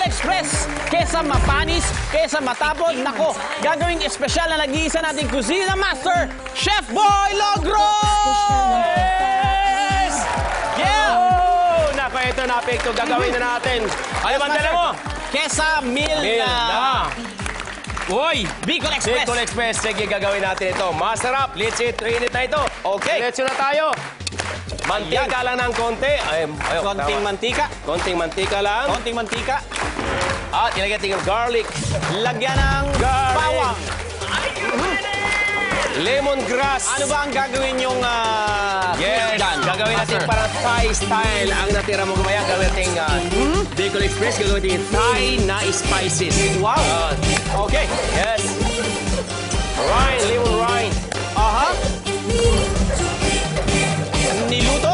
Express. Kesa mapanis, kesa matapon, nako, gagawing espesyal na nag-iisa nating kusina master, Chef Boy Logro! Yes! Yeah! Oh! Nako, ito na, Pekto. Gagawin na natin. Ano bang dala mo? Kesa meal Meal na na. Uy! Bicol Express. Bicol Express. Sige, gagawin natin ito. Masarap. Let's eat. Init na ito. Okay. Diretso na tayo. Mantika lang ng konti. Konting mantika. Konting mantika lang. Konting mantika. At ilagay natin yung garlic. Lagyan ng Garlic. bawang. Lemongrass. Ano ba ang gagawin yung Yes, gagawin natin parang Thai style. Ang natira mo kumaya, gagawin natin Bicol Express, gagawin natin Thai na spices. Wow. Okay. Yes. Rind, lemon rind. Aha. Niluto.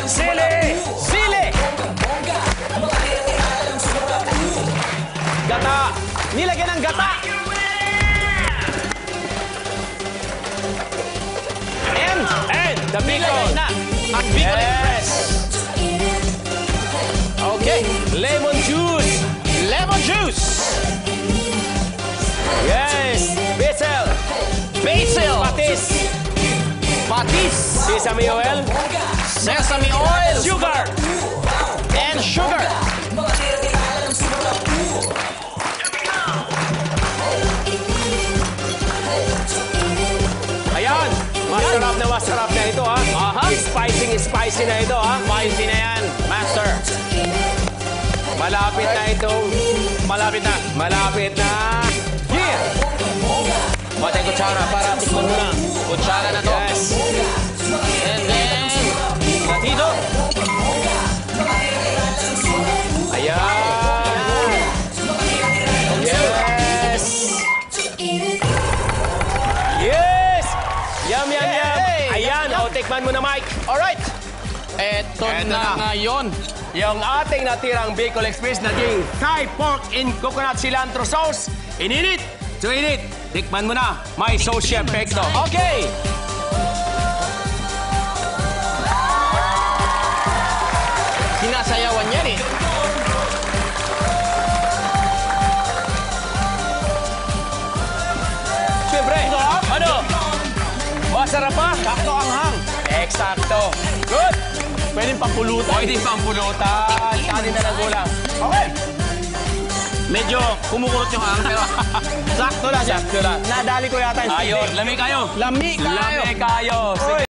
Sili! Sili. Gata! Nilagyan ng gata. And the Bicol. Nilagay na ang Bicol Yes. Express. Okay. Lemon juice. Lemon juice. Yes. Basil. Basil. Patis. Patis. Sesame oil. Sesame oil. Sugar. And sugar. Ayan. Masarap na ito, ha? Aha. Spicy na ito, ha? Spicy na yan, master. Malapit na ito. Malapit na. Malapit na. Yeah! Batay kutsara para tikman mo na. Kutsara na to. Yes. And then, batido. Ayan. Yes. Yes! Yum. Hey! Ayan, o, tikman mo na, Mike. Alright. Eto na ngayon. Yung ating natirang Bicol Express naging Thai pork in coconut cilantro sauce. Ininit. So, init. Tikman mo na. May sauce chef Pekto. Okay. Sinasayawan yan eh. Siyempre. Ano? Masarap pa? Sakto ang hang. Eksakto. Good. Pwedeng pampulutan. Pwede pang pulutan. Kanin na ng gulang. Okay. Medyo kumukurot yung hang, pero sakto lang. Sakto lang. Nadali ko yata yung Ayun. Lami kayo. Lami kayo. Lami kayo. Sige.